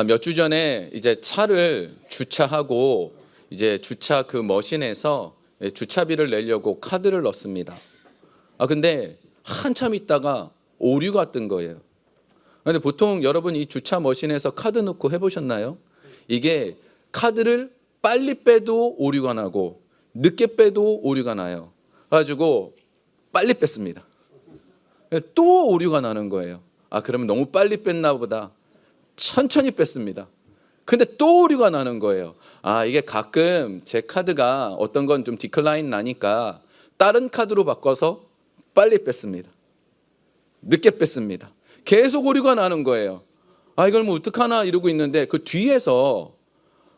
몇 주 전에 이제 차를 주차하고 이제 주차 그 머신에서 주차비를 내려고 카드를 넣습니다. 근데 한참 있다가 오류가 뜬 거예요. 근데 보통 여러분 이 주차 머신에서 카드 넣고 해보셨나요? 이게 카드를 빨리 빼도 오류가 나고 늦게 빼도 오류가 나요. 그래가지고 빨리 뺐습니다. 또 오류가 나는 거예요. 그러면 너무 빨리 뺐나 보다. 천천히 뺐습니다. 근데 또 오류가 나는 거예요. 이게 가끔 제 카드가 어떤 건 좀 디클라인 나니까 다른 카드로 바꿔서 빨리 뺐습니다. 늦게 뺐습니다. 계속 오류가 나는 거예요. 이걸 뭐 어떡하나 이러고 있는데 그 뒤에서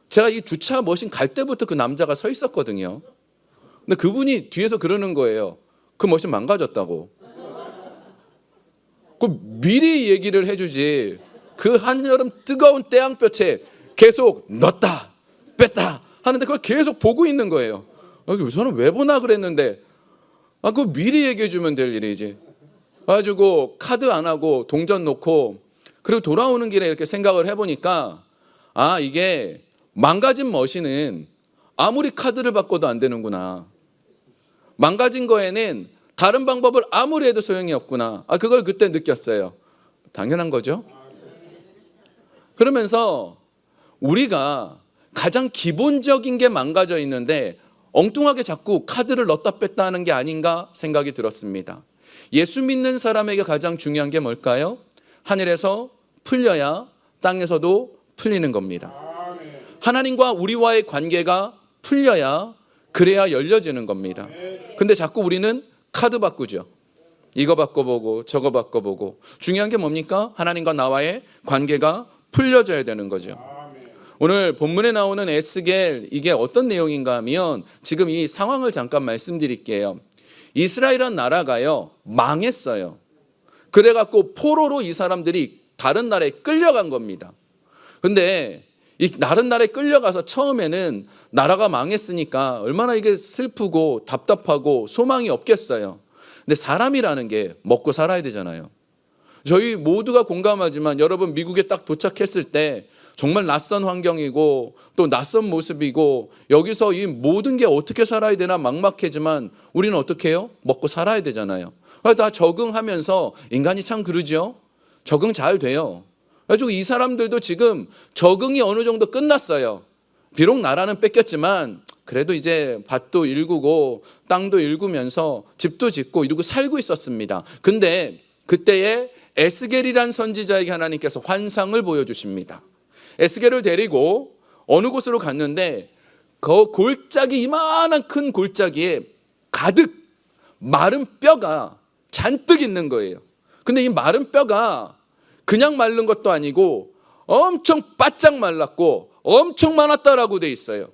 제가 이 주차 머신 갈 때부터 그 남자가 서 있었거든요. 근데 그분이 뒤에서 그러는 거예요. 그 머신 망가졌다고. 미리 얘기를 해주지. 그 한여름 뜨거운 태양볕에 계속 넣었다 뺐다 하는데 그걸 계속 보고 있는 거예요. 저는 왜 보나 그랬는데 그거 미리 얘기해 주면 될 일이지. 그래가지고 카드 안 하고 동전 놓고 그리고 돌아오는 길에 이렇게 생각을 해보니까 이게 망가진 머신은 아무리 카드를 바꿔도 안 되는구나. 망가진 거에는 다른 방법을 아무리 해도 소용이 없구나. 그걸 그때 느꼈어요. 당연한 거죠. 그러면서 우리가 가장 기본적인 게 망가져 있는데 엉뚱하게 자꾸 카드를 넣었다 뺐다 하는 게 아닌가 생각이 들었습니다. 예수 믿는 사람에게 가장 중요한 게 뭘까요? 하늘에서 풀려야 땅에서도 풀리는 겁니다. 하나님과 우리와의 관계가 풀려야 그래야 열려지는 겁니다. 근데 자꾸 우리는 카드 바꾸죠. 이거 바꿔보고 저거 바꿔보고. 중요한 게 뭡니까? 하나님과 나와의 관계가 풀려져야 되는 거죠. 오늘 본문에 나오는 에스겔 이게 어떤 내용인가 하면 지금 이 상황을 잠깐 말씀드릴게요. 이스라엘이란 나라가요 망했어요. 그래갖고 포로로 이 사람들이 다른 나라에 끌려간 겁니다. 근데 이 다른 나라에 끌려가서 처음에는 나라가 망했으니까 얼마나 이게 슬프고 답답하고 소망이 없겠어요. 근데 사람이라는 게 먹고 살아야 되잖아요. 저희 모두가 공감하지만 여러분 미국에 딱 도착했을 때 정말 낯선 환경이고 또 낯선 모습이고 여기서 이 모든 게 어떻게 살아야 되나 막막하지만 우리는 어떻게 해요? 먹고 살아야 되잖아요. 다 적응하면서 인간이 참 그러죠. 적응 잘 돼요. 그래가지고 이 사람들도 지금 적응이 어느 정도 끝났어요. 비록 나라는 뺏겼지만 그래도 이제 밭도 일구고 땅도 일구면서 집도 짓고 이러고 살고 있었습니다. 근데 그때에 에스겔이란 선지자에게 하나님께서 환상을 보여주십니다. 에스겔을 데리고 어느 곳으로 갔는데 그 골짜기 이만한 큰 골짜기에 가득 마른 뼈가 잔뜩 있는 거예요. 근데 이 마른 뼈가 그냥 마른 것도 아니고 엄청 바짝 말랐고 엄청 많았다라고 돼 있어요.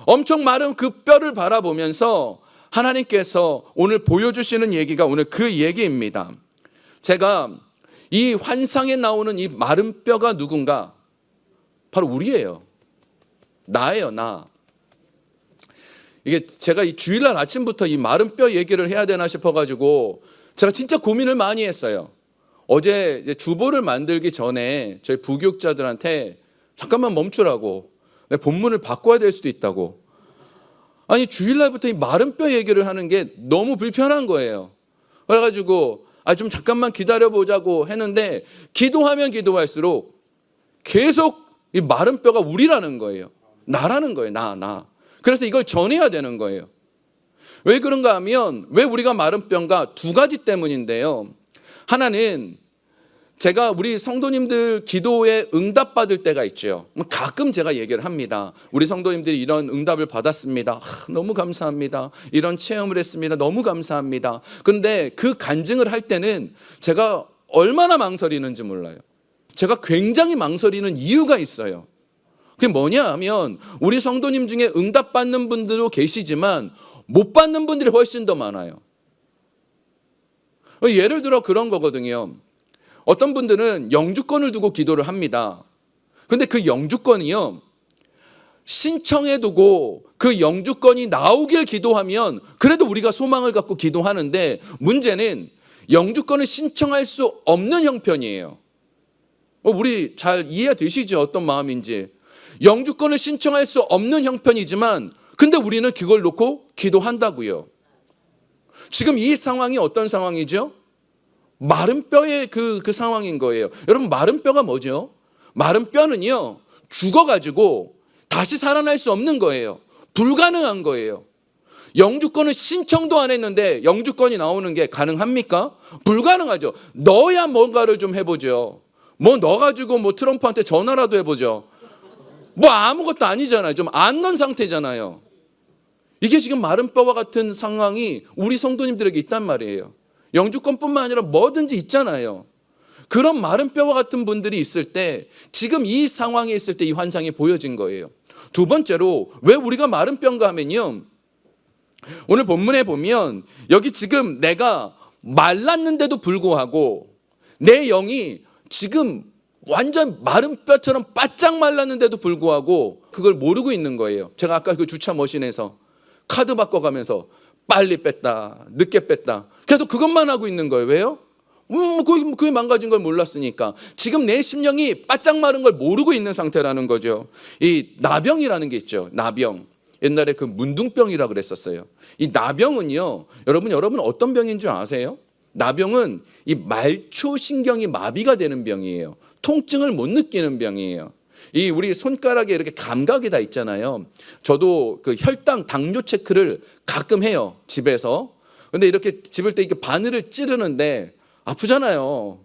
엄청 마른 그 뼈를 바라보면서 하나님께서 오늘 보여주시는 얘기가 오늘 그 얘기입니다. 제가 이 환상에 나오는 이 마른 뼈가 누군가? 바로 우리예요. 나예요, 나. 이게 제가 이 주일날 아침부터 이 마른 뼈 얘기를 해야 되나 싶어가지고 제가 진짜 고민을 많이 했어요. 어제 이제 주보를 만들기 전에 저희 부교육자들한테 잠깐만 멈추라고. 본문을 바꿔야 될 수도 있다고. 주일날부터 이 마른 뼈 얘기를 하는 게 너무 불편한 거예요. 그래가지고 좀 잠깐만 기다려보자고 했는데 기도하면 기도할수록 계속 이 마른 뼈가 우리라는 거예요. 나라는 거예요. 나. 그래서 이걸 전해야 되는 거예요. 왜 그런가 하면 왜 우리가 마른 뼈인가? 두 가지 때문인데요. 하나는 제가 우리 성도님들 기도에 응답받을 때가 있죠. 가끔 제가 얘기를 합니다. 우리 성도님들이 이런 응답을 받았습니다. 너무 감사합니다. 이런 체험을 했습니다. 너무 감사합니다. 그런데 그 간증을 할 때는 제가 얼마나 망설이는지 몰라요. 제가 굉장히 망설이는 이유가 있어요. 그게 뭐냐 하면 우리 성도님 중에 응답받는 분들도 계시지만 못 받는 분들이 훨씬 더 많아요. 예를 들어 그런 거거든요. 어떤 분들은 영주권을 두고 기도를 합니다. 그런데 그 영주권이요, 신청해두고 그 영주권이 나오길 기도하면 그래도 우리가 소망을 갖고 기도하는데 문제는 영주권을 신청할 수 없는 형편이에요. 우리 잘 이해되시죠? 어떤 마음인지. 영주권을 신청할 수 없는 형편이지만 근데 우리는 그걸 놓고 기도한다고요. 지금 이 상황이 어떤 상황이죠? 마른 뼈의 그 상황인 거예요. 여러분, 마른 뼈가 뭐죠? 마른 뼈는요, 죽어가지고 다시 살아날 수 없는 거예요. 불가능한 거예요. 영주권을 신청도 안 했는데 영주권이 나오는 게 가능합니까? 불가능하죠. 넣어야 뭔가를 좀 해보죠. 뭐 넣어가지고 뭐 트럼프한테 전화라도 해보죠. 뭐 아무것도 아니잖아요. 좀 안 넣은 상태잖아요. 이게 지금 마른 뼈와 같은 상황이 우리 성도님들에게 있단 말이에요. 영주권뿐만 아니라 뭐든지 있잖아요. 그런 마른 뼈와 같은 분들이 있을 때 지금 이 상황에 있을 때 이 환상이 보여진 거예요. 두 번째로 왜 우리가 마른 뼈인가 하면요, 오늘 본문에 보면 여기 지금 내가 말랐는데도 불구하고 내 영이 지금 완전 마른 뼈처럼 바짝 말랐는데도 불구하고 그걸 모르고 있는 거예요. 제가 아까 그 주차 머신에서 카드 바꿔가면서 빨리 뺐다, 늦게 뺐다, 계속 그것만 하고 있는 거예요. 왜요? 그게 망가진 걸 몰랐으니까. 지금 내 심령이 바짝 마른 걸 모르고 있는 상태라는 거죠. 이 나병이라는 게 있죠. 나병. 옛날에 그 문둥병이라고 그랬었어요. 이 나병은요, 여러분 어떤 병인 줄 아세요? 나병은 이 말초신경이 마비가 되는 병이에요. 통증을 못 느끼는 병이에요. 이 우리 손가락에 이렇게 감각이 다 있잖아요. 저도 그 혈당, 당뇨 체크를 가끔 해요, 집에서. 근데 이렇게 집을 때 이렇게 바늘을 찌르는데 아프잖아요.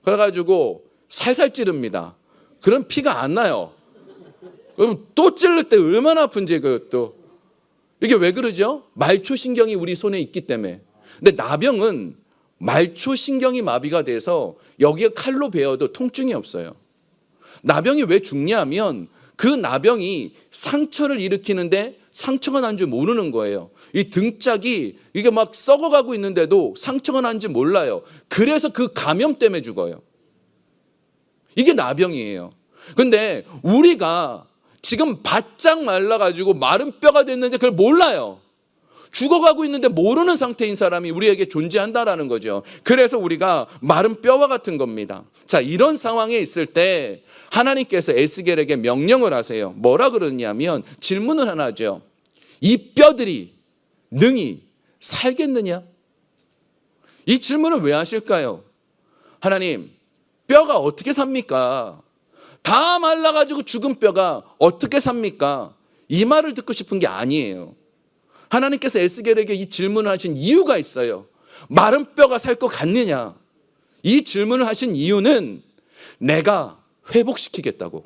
그래가지고 살살 찌릅니다. 그럼 피가 안 나요. 그럼 또 찌를 때 얼마나 아픈지 그것도. 이게 왜 그러죠? 말초신경이 우리 손에 있기 때문에. 근데 나병은 말초신경이 마비가 돼서 여기에 칼로 베어도 통증이 없어요. 나병이 왜 죽냐면 그 나병이 상처를 일으키는데 상처가 난 줄 모르는 거예요. 이 등짝이 이게 막 썩어가고 있는데도 상처가 난지 몰라요. 그래서 그 감염 때문에 죽어요. 이게 나병이에요. 근데 우리가 지금 바짝 말라가지고 마른 뼈가 됐는데 그걸 몰라요. 죽어가고 있는데 모르는 상태인 사람이 우리에게 존재한다라는 거죠. 그래서 우리가 마른 뼈와 같은 겁니다. 자, 이런 상황에 있을 때 하나님께서 에스겔에게 명령을 하세요. 뭐라 그러냐면 질문을 하나 하죠. 이 뼈들이 능히 살겠느냐? 이 질문을 왜 하실까요? 하나님, 뼈가 어떻게 삽니까? 다 말라가지고 죽은 뼈가 어떻게 삽니까? 이 말을 듣고 싶은 게 아니에요. 하나님께서 에스겔에게 이 질문을 하신 이유가 있어요. 마른 뼈가 살 것 같느냐? 이 질문을 하신 이유는 내가 회복시키겠다고.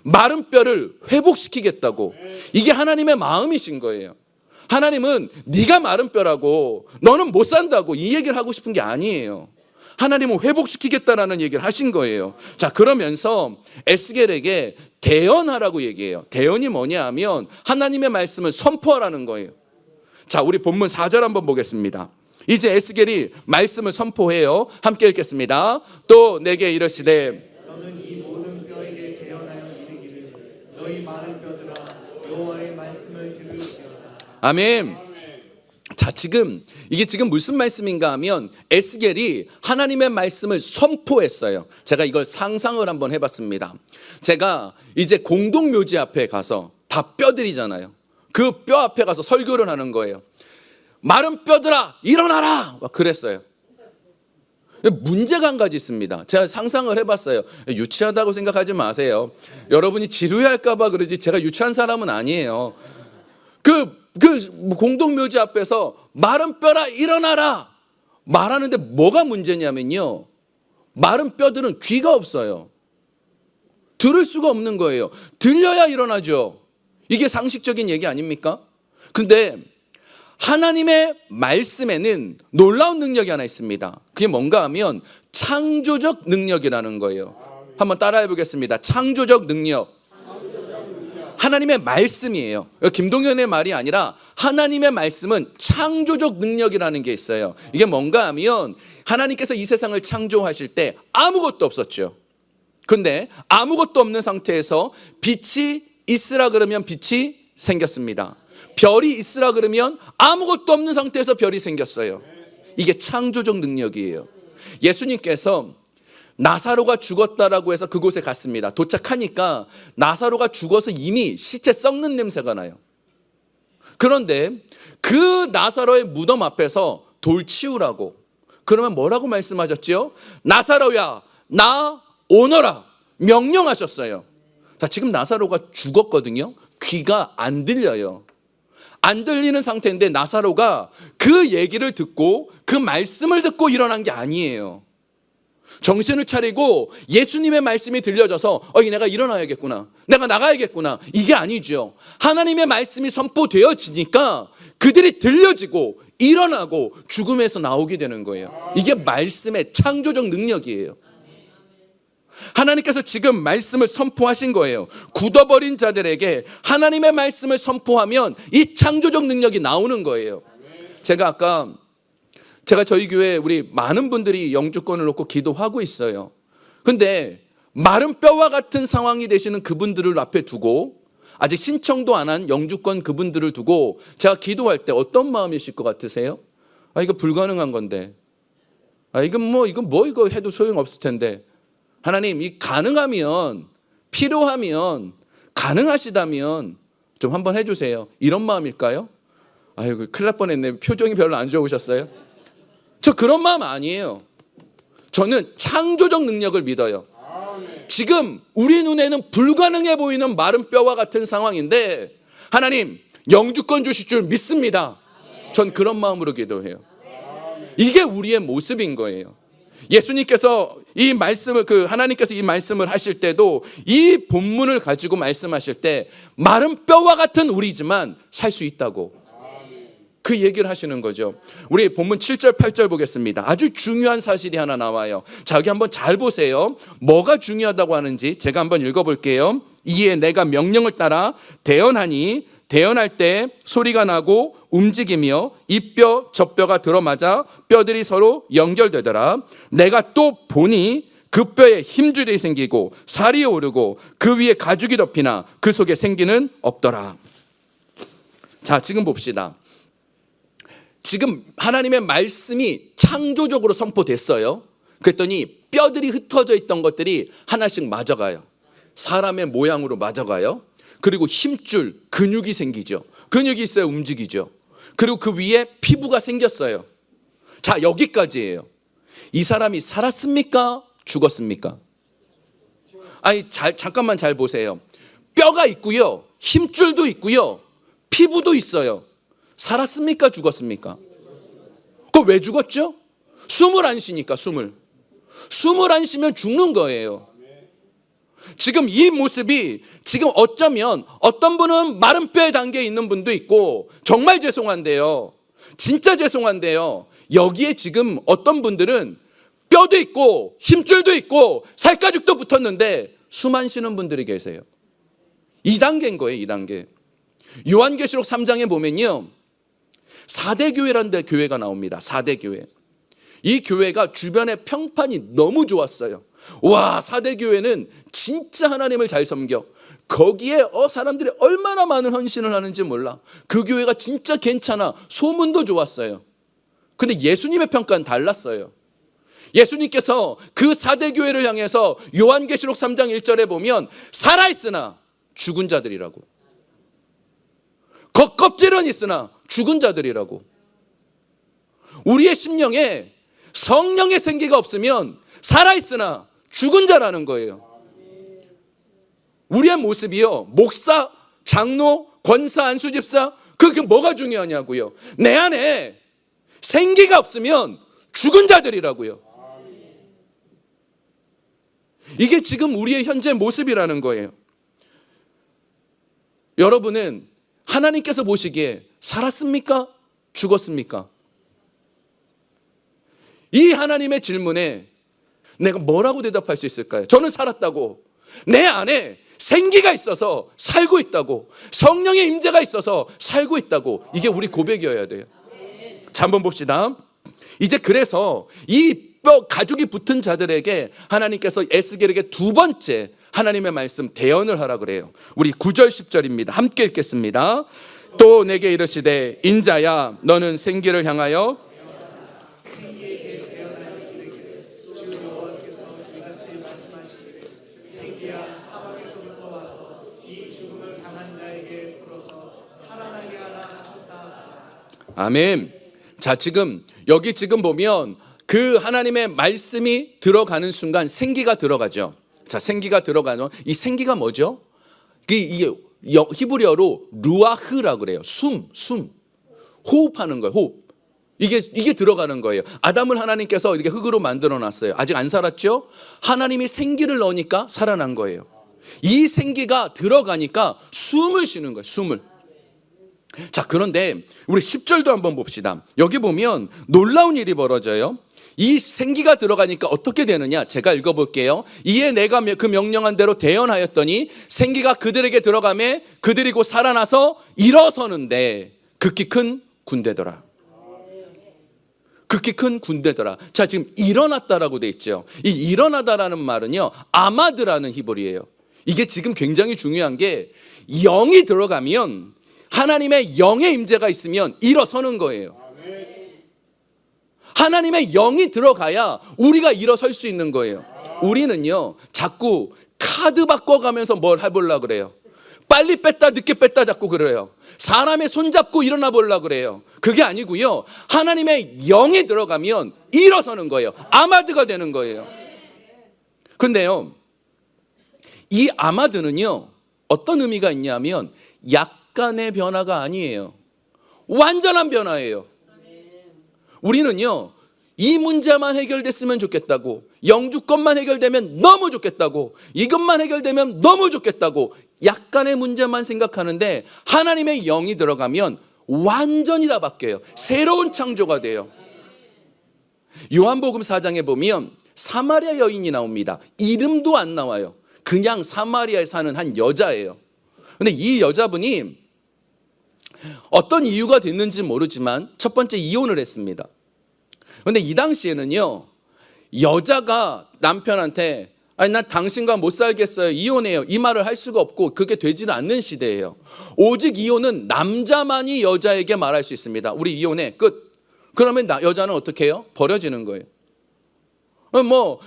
마른 뼈를 회복시키겠다고. 이게 하나님의 마음이신 거예요. 하나님은 네가 마른 뼈라고 너는 못 산다고 이 얘기를 하고 싶은 게 아니에요. 하나님은 회복시키겠다라는 얘기를 하신 거예요. 자, 그러면서 에스겔에게 대언하라고 얘기해요. 대언이 뭐냐 하면 하나님의 말씀을 선포하라는 거예요. 자, 우리 본문 4절 한번 보겠습니다. 이제 에스겔이 말씀을 선포해요. 함께 읽겠습니다. 또 내게 이르시되 너는 이 모든 뼈에게 대언하여 이르기를 너희 마른 뼈들아 여호와의 말씀을 들을지어다. 아멘. 자, 이게 지금 무슨 말씀인가 하면 에스겔이 하나님의 말씀을 선포했어요. 제가 이걸 상상을 한번 해봤습니다. 제가 이제 공동묘지 앞에 가서 다 뼈들이잖아요. 그 뼈 앞에 가서 설교를 하는 거예요. 마른 뼈들아 일어나라! 막 그랬어요. 문제가 한 가지 있습니다. 제가 상상을 해봤어요. 유치하다고 생각하지 마세요. 여러분이 지루해할까 봐 그러지 제가 유치한 사람은 아니에요. 그 공동묘지 앞에서 마른 뼈라 일어나라 말하는데 뭐가 문제냐면요, 마른 뼈들은 귀가 없어요. 들을 수가 없는 거예요. 들려야 일어나죠. 이게 상식적인 얘기 아닙니까? 근데 하나님의 말씀에는 놀라운 능력이 하나 있습니다. 그게 뭔가 하면 창조적 능력이라는 거예요. 한번 따라해 보겠습니다. 창조적 능력. 하나님의 말씀이에요. 김동현의 말이 아니라 하나님의 말씀은 창조적 능력이라는 게 있어요. 이게 뭔가 하면 하나님께서 이 세상을 창조하실 때 아무것도 없었죠. 근데 아무것도 없는 상태에서 빛이 있으라 그러면 빛이 생겼습니다. 별이 있으라 그러면 아무것도 없는 상태에서 별이 생겼어요. 이게 창조적 능력이에요. 예수님께서 나사로가 죽었다라고 해서 그곳에 갔습니다. 도착하니까 나사로가 죽어서 이미 시체 썩는 냄새가 나요. 그런데 그 나사로의 무덤 앞에서 돌 치우라고, 그러면 뭐라고 말씀하셨죠? 나사로야, 나 오너라 명령하셨어요. 자, 지금 나사로가 죽었거든요. 귀가 안 들려요. 안 들리는 상태인데 나사로가 그 얘기를 듣고 그 말씀을 듣고 일어난 게 아니에요. 정신을 차리고 예수님의 말씀이 들려져서 내가 일어나야겠구나, 내가 나가야겠구나, 이게 아니죠. 하나님의 말씀이 선포되어지니까 그들이 들려지고 일어나고 죽음에서 나오게 되는 거예요. 이게 말씀의 창조적 능력이에요. 하나님께서 지금 말씀을 선포하신 거예요. 굳어버린 자들에게 하나님의 말씀을 선포하면 이 창조적 능력이 나오는 거예요. 제가 저희 교회에 우리 많은 분들이 영주권을 놓고 기도하고 있어요. 근데 마른 뼈와 같은 상황이 되시는 그분들을 앞에 두고, 아직 신청도 안 한 영주권 그분들을 두고 제가 기도할 때 어떤 마음이실 것 같으세요? 이거 불가능한 건데, 이거 해도 소용없을 텐데, 하나님, 이 가능하면, 필요하면, 가능하시다면 좀 한번 해주세요, 이런 마음일까요? 큰일 날 뻔했네. 표정이 별로 안 좋으셨어요? 저 그런 마음 아니에요. 저는 창조적 능력을 믿어요. 지금 우리 눈에는 불가능해 보이는 마른 뼈와 같은 상황인데 하나님, 영주권 주실 줄 믿습니다. 전 그런 마음으로 기도해요. 이게 우리의 모습인 거예요. 예수님께서 이 말씀을, 하나님께서 이 말씀을 하실 때도 이 본문을 가지고 말씀하실 때 마른 뼈와 같은 우리지만 살 수 있다고 그 얘기를 하시는 거죠. 우리 본문 7절 8절 보겠습니다. 아주 중요한 사실이 하나 나와요. 자, 여기 한번 잘 보세요. 뭐가 중요하다고 하는지 제가 한번 읽어볼게요. 이에 내가 명령을 따라 대언하니, 대언할 때 소리가 나고 움직이며 이 뼈 저 뼈가 들어맞아 뼈들이 서로 연결되더라. 내가 또 보니 그 뼈에 힘줄이 생기고 살이 오르고 그 위에 가죽이 덮이나 그 속에 생기는 없더라. 자, 지금 봅시다. 지금 하나님의 말씀이 창조적으로 선포됐어요. 그랬더니 뼈들이 흩어져 있던 것들이 하나씩 맞아가요. 사람의 모양으로 맞아가요. 그리고 힘줄, 근육이 생기죠. 근육이 있어야 움직이죠. 그리고 그 위에 피부가 생겼어요. 자, 여기까지예요. 이 사람이 살았습니까? 죽었습니까? 잠깐만 잘 보세요. 뼈가 있고요, 힘줄도 있고요, 피부도 있어요. 살았습니까? 죽었습니까? 그거 왜 죽었죠? 숨을 안 쉬니까. 숨을 안 쉬면 죽는 거예요. 지금 이 모습이, 지금 어쩌면 어떤 분은 마른 뼈에 담겨 있는 분도 있고, 정말 죄송한데요, 진짜 죄송한데요, 여기에 지금 어떤 분들은 뼈도 있고 힘줄도 있고 살가죽도 붙었는데 숨 안 쉬는 분들이 계세요. 2단계인 거예요. 2단계. 요한계시록 3장에 보면요, 4대 교회라는 데 교회가 나옵니다. 4대 교회. 이 교회가 주변의 평판이 너무 좋았어요. 와, 4대 교회는 진짜 하나님을 잘 섬겨. 거기에 사람들이 얼마나 많은 헌신을 하는지 몰라. 그 교회가 진짜 괜찮아. 소문도 좋았어요. 근데 예수님의 평가는 달랐어요. 예수님께서 그 4대 교회를 향해서 요한계시록 3장 1절에 보면 살아있으나 죽은 자들이라고, 겉껍질은 있으나 죽은 자들이라고. 우리의 심령에 성령의 생기가 없으면 살아있으나 죽은 자라는 거예요. 우리의 모습이요, 목사, 장로, 권사, 안수집사, 그게 뭐가 중요하냐고요. 내 안에 생기가 없으면 죽은 자들이라고요. 이게 지금 우리의 현재 모습이라는 거예요. 여러분은 하나님께서 보시기에 살았습니까? 죽었습니까? 이 하나님의 질문에 내가 뭐라고 대답할 수 있을까요? 저는 살았다고, 내 안에 생기가 있어서 살고 있다고, 성령의 임재가 있어서 살고 있다고. 이게 우리 고백이어야 돼요. 자, 한번 봅시다. 이제 그래서 이 뼈 가죽이 붙은 자들에게 하나님께서 에스겔에게 두 번째 하나님의 말씀 대언을 하라 그래요. 우리 9절 10절입니다. 함께 읽겠습니다. 또 내게 이르시되 인자야 너는 생기를 향하여 여자에게 불어서 살아나게 하라 하셨다. 아멘. 자, 여기 보면 그 하나님의 말씀이 들어가는 순간 생기가 들어가죠. 자, 생기가 들어가는 이 생기가 뭐죠? 이게 히브리어로 루아흐라고 그래요. 숨. 호흡하는 거예요. 호흡. 이게 들어가는 거예요. 아담을 하나님께서 이렇게 흙으로 만들어 놨어요. 아직 안 살았죠? 하나님이 생기를 넣으니까 살아난 거예요. 이 생기가 들어가니까 숨을 쉬는 거예요. 숨을. 자, 그런데 우리 10절도 한번 봅시다. 여기 보면 놀라운 일이 벌어져요. 이 생기가 들어가니까 어떻게 되느냐? 제가 읽어볼게요. 이에 내가 그 명령한 대로 대언하였더니 생기가 그들에게 들어가매 그들이 곧 살아나서 일어서는데 극히 큰 군대더라. 극히 큰 군대더라. 자, 지금 일어났다라고 돼 있죠. 이 일어나다라는 말은요, 아마드라는 히브리예요. 이게 지금 굉장히 중요한 게 영이 들어가면, 하나님의 영의 임재가 있으면 일어서는 거예요. 하나님의 영이 들어가야 우리가 일어설 수 있는 거예요. 우리는요, 자꾸 카드 바꿔가면서 뭘 해보려고 그래요. 빨리 뺐다 늦게 뺐다 자꾸 그래요. 사람의 손 잡고 일어나 보려고 그래요. 그게 아니고요, 하나님의 영이 들어가면 일어서는 거예요. 아마드가 되는 거예요. 그런데요, 이 아마드는요, 어떤 의미가 있냐면 약간의 변화가 아니에요. 완전한 변화예요. 우리는요, 이 문제만 해결됐으면 좋겠다고, 영주권만 해결되면 너무 좋겠다고, 이것만 해결되면 너무 좋겠다고 약간의 문제만 생각하는데, 하나님의 영이 들어가면 완전히 다 바뀌어요. 새로운 창조가 돼요. 요한복음 4장에 보면 사마리아 여인이 나옵니다. 이름도 안 나와요. 그냥 사마리아에 사는 한 여자예요. 근데 이 여자분이 어떤 이유가 됐는지 모르지만 첫 번째 이혼을 했습니다. 그런데 이 당시에는요, 여자가 남편한테 아니 난 당신과 못 살겠어요, 이혼해요, 이 말을 할 수가 없고 그게 되지는 않는 시대예요. 오직 이혼은 남자만이 여자에게 말할 수 있습니다. 우리 이혼해, 끝. 그러면 여자는 어떻게 해요? 버려지는 거예요.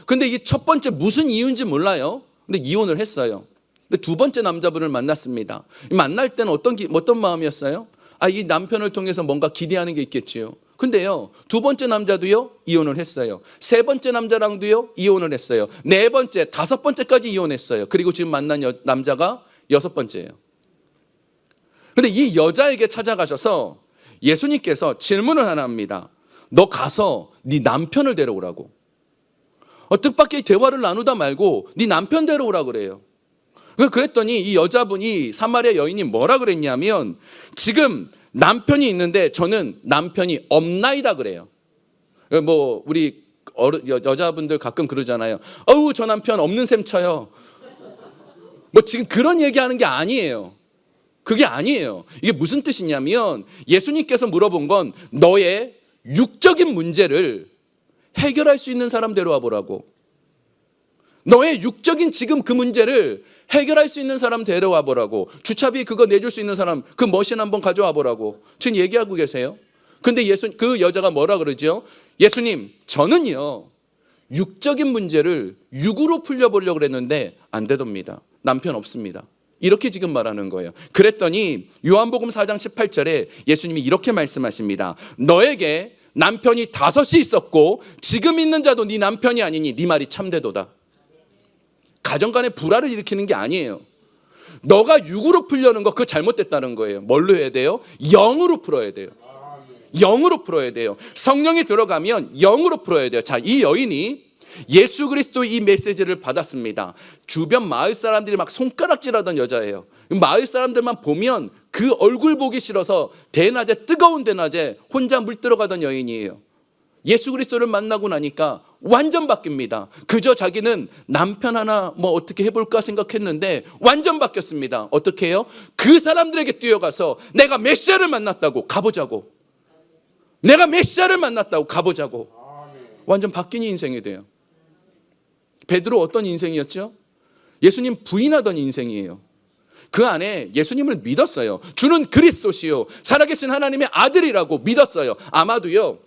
근데 이 첫 번째 무슨 이유인지 몰라요. 근데 이혼을 했어요. 근데 두 번째 남자분을 만났습니다. 만날 때는 어떤 마음이었어요? 이 남편을 통해서 뭔가 기대하는 게 있겠지요. 근데요, 두 번째 남자도요, 이혼을 했어요. 세 번째 남자랑도요, 이혼을 했어요. 네 번째, 다섯 번째까지 이혼했어요. 그리고 지금 만난 남자가 여섯 번째예요. 근데 이 여자에게 찾아가셔서 예수님께서 질문을 하나 합니다. 너 가서 네 남편을 데려오라고. 뜻밖의 대화를 나누다 말고 네 남편 데려오라고 그래요. 그랬더니 이 여자분이, 사마리아 여인이 뭐라 그랬냐면, 지금 남편이 있는데 저는 남편이 없나이다 그래요. 우리 여자분들 가끔 그러잖아요. 저 남편 없는 셈 쳐요. 지금 그런 얘기하는 게 아니에요. 그게 아니에요. 이게 무슨 뜻이냐면, 예수님께서 물어본 건 너의 육적인 문제를 해결할 수 있는 사람 데려와 보라고. 너의 육적인 지금 그 문제를 해결할 수 있는 사람 데려와 보라고. 주차비 그거 내줄 수 있는 사람, 그 머신 한번 가져와 보라고. 지금 얘기하고 계세요. 근데 그 여자가 뭐라 그러죠? 예수님, 저는요, 육적인 문제를 육으로 풀려보려고 그랬는데 안 되답니다. 남편 없습니다. 이렇게 지금 말하는 거예요. 그랬더니 요한복음 4장 18절에 예수님이 이렇게 말씀하십니다. 너에게 남편이 5이 있었고 지금 있는 자도 네 남편이 아니니 네 말이 참되도다. 가정간의 불화를 일으키는 게 아니에요. 너가 육으로 풀려는 거, 그거 잘못됐다는 거예요. 뭘로 해야 돼요? 영으로 풀어야 돼요. 영으로 풀어야 돼요. 성령이 들어가면 영으로 풀어야 돼요. 자, 이 여인이 예수 그리스도의 이 메시지를 받았습니다. 주변 마을 사람들이 막 손가락질하던 여자예요. 마을 사람들만 보면 그 얼굴 보기 싫어서 대낮에, 뜨거운 대낮에 혼자 물들어가던 여인이에요. 예수 그리스도를 만나고 나니까 완전 바뀝니다. 그저 자기는 남편 하나 어떻게 해볼까 생각했는데 완전 바뀌었습니다. 어떻게 해요? 그 사람들에게 뛰어가서 내가 메시아를 만났다고, 가보자고. 내가 메시아를 만났다고, 가보자고. 완전 바뀐 인생이 돼요. 베드로 어떤 인생이었죠? 예수님 부인하던 인생이에요. 그 안에 예수님을 믿었어요. 주는 그리스도시요 살아계신 하나님의 아들이라고 믿었어요. 아마도요,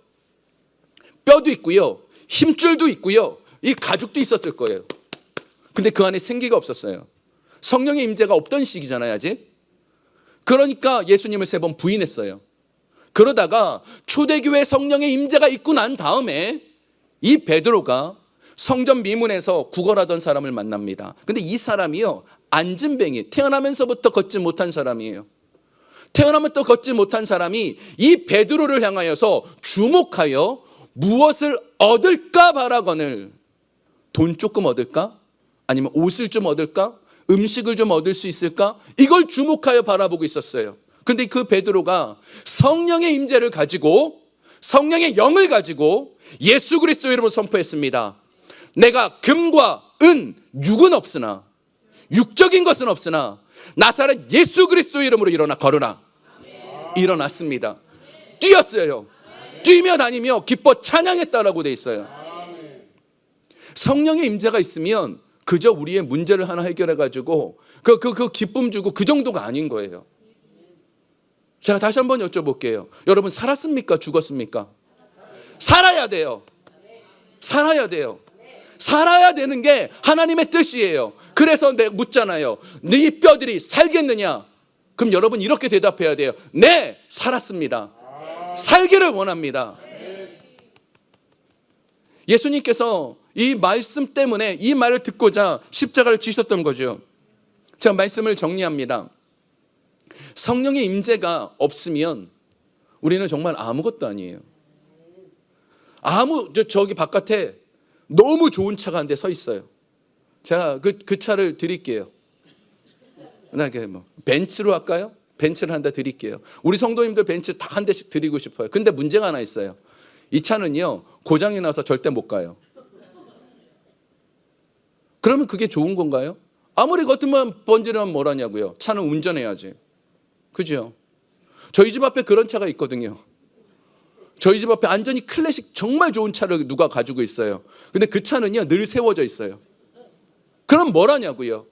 뼈도 있고요, 힘줄도 있고요, 이 가죽도 있었을 거예요. 근데 그 안에 생기가 없었어요. 성령의 임재가 없던 시기잖아요, 아직. 그러니까 예수님을 3번 부인했어요. 그러다가 초대교회 성령의 임재가 있고 난 다음에 이 베드로가 성전 미문에서 구걸하던 사람을 만납니다. 근데 이 사람이요, 안진뱅이, 태어나면서부터 걷지 못한 사람이에요. 태어나면부터 걷지 못한 사람이 이 베드로를 향하여서 주목하여 무엇을 얻을까 바라거늘, 돈 조금 얻을까? 아니면 옷을 좀 얻을까? 음식을 좀 얻을 수 있을까? 이걸 주목하여 바라보고 있었어요. 근데 그 베드로가 성령의 임재를 가지고, 성령의 영을 가지고 예수 그리스도 이름으로 선포했습니다. 내가 금과 은, 육은 없으나, 육적인 것은 없으나 나사렛 예수 그리스도 이름으로 일어나 걸으라. 일어났습니다. 뛰었어요. 뛰며 다니며 기뻐 찬양했다라고 돼 있어요. 성령의 임재가 있으면 그저 우리의 문제를 하나 해결해 가지고 그 기쁨 주고 그 정도가 아닌 거예요. 제가 다시 한번 여쭤볼게요. 여러분 살았습니까? 죽었습니까? 살아야 돼요. 살아야 돼요. 살아야 되는 게 하나님의 뜻이에요. 그래서 내가 묻잖아요. 네 뼈들이 살겠느냐? 그럼 여러분 이렇게 대답해야 돼요. 네, 살았습니다. 살기를 원합니다. 예수님께서 이 말씀 때문에, 이 말을 듣고자 십자가를 지셨던 거죠. 제가 말씀을 정리합니다. 성령의 임재가 없으면 우리는 정말 아무것도 아니에요. 저기 바깥에 너무 좋은 차가 한 대 서 있어요. 제가 그 차를 드릴게요. 벤츠로 할까요? 벤츠를 한 대 드릴게요. 우리 성도님들 벤츠 다 한 대씩 드리고 싶어요. 근데 문제가 하나 있어요. 이 차는요, 고장이 나서 절대 못 가요. 그러면 그게 좋은 건가요? 아무리 겉으면 번지르면 뭐라냐고요. 차는 운전해야지. 그죠? 저희 집 앞에 그런 차가 있거든요. 저희 집 앞에 완전히 클래식 정말 좋은 차를 누가 가지고 있어요. 근데 그 차는요, 늘 세워져 있어요. 그럼 뭐라냐고요?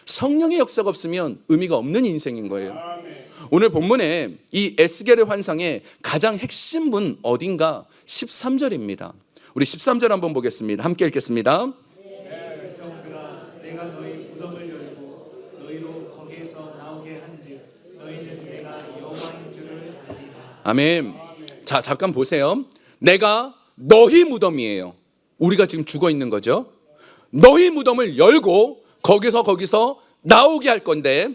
성령의 역사가 없으면 의미가 없는 인생인 거예요. 오늘 본문에 이 에스겔의 환상의 가장 핵심은 어딘가? 13절입니다. 우리 13절 한번 보겠습니다. 함께 읽겠습니다. 백성들아, 내가 너희 무덤을 열고 너희로 거기에서 나오게 한즉 너희는 내가 여호와인 줄을 알리라. 아멘. 자, 잠깐 보세요. 내가 너희 무덤이에요. 우리가 지금 죽어 있는 거죠. 너희 무덤을 열고 거기서 나오게 할 건데,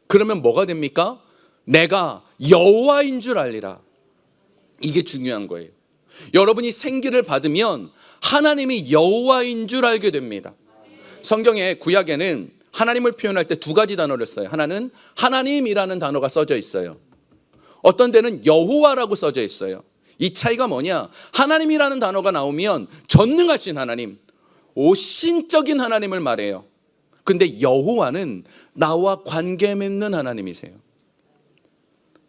그러면 뭐가 됩니까? 내가 여호와인 줄 알리라. 이게 중요한 거예요. 여러분이 생기를 받으면 하나님이 여호와인 줄 알게 됩니다. 성경의 구약에는 하나님을 표현할 때 2가지 단어를 써요. 하나는 하나님이라는 단어가 써져 있어요. 어떤 데는 여호와라고 써져 있어요. 이 차이가 뭐냐? 하나님이라는 단어가 나오면 전능하신 하나님, 오신적인 하나님을 말해요. 근데 여호와는 나와 관계 맺는 하나님이세요.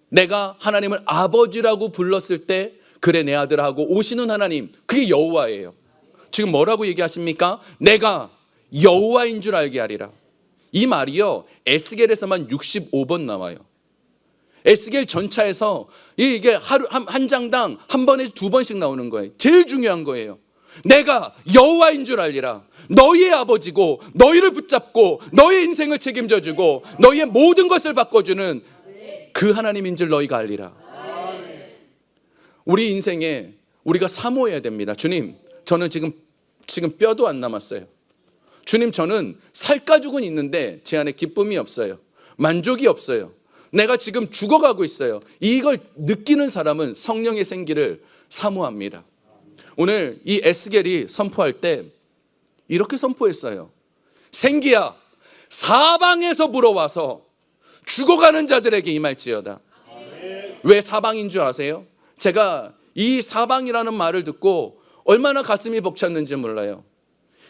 내가 하나님을 아버지라고 불렀을 때, 그래 내 아들하고 오시는 하나님, 그게 여호와예요. 지금 뭐라고 얘기하십니까? 내가 여호와인 줄 알게 하리라. 이 말이요, 에스겔에서만 65번 나와요. 에스겔 전차에서 이게 하루 한 장당 한 번에 2번씩 나오는 거예요. 제일 중요한 거예요. 내가 여호와인 줄 알리라. 너희의 아버지고 너희를 붙잡고 너희의 인생을 책임져주고 너희의 모든 것을 바꿔주는 그 하나님인 줄 너희가 알리라. 우리 인생에 우리가 사모해야 됩니다. 주님, 저는 지금 뼈도 안 남았어요. 주님, 저는 살가죽은 있는데 제 안에 기쁨이 없어요. 만족이 없어요. 내가 지금 죽어가고 있어요. 이걸 느끼는 사람은 성령의 생기를 사모합니다. 오늘 이 에스겔이 선포할 때 이렇게 선포했어요. 생기야, 사방에서 불어와서 죽어가는 자들에게 임할지어다. 왜 사방인 줄 아세요? 제가 이 사방이라는 말을 듣고 얼마나 가슴이 벅찼는지 몰라요.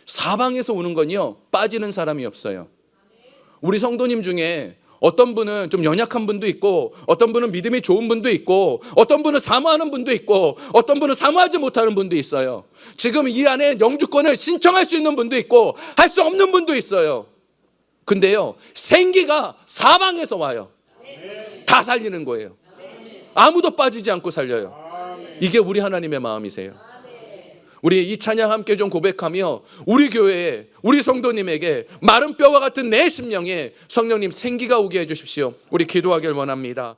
사방에서 오는 건요, 빠지는 사람이 없어요. 우리 성도님 중에 어떤 분은 좀 연약한 분도 있고, 어떤 분은 믿음이 좋은 분도 있고, 어떤 분은 사모하는 분도 있고, 어떤 분은 사모하지 못하는 분도 있어요. 지금 이 안에 영주권을 신청할 수 있는 분도 있고 할 수 없는 분도 있어요. 근데요, 생기가 사방에서 와요. 다 살리는 거예요. 아무도 빠지지 않고 살려요. 이게 우리 하나님의 마음이세요. 우리 이 찬양 함께 좀 고백하며 우리 교회에 우리 성도님에게 마른 뼈와 같은 내 심령에 성령님 생기가 오게 해주십시오. 우리 기도하길 원합니다.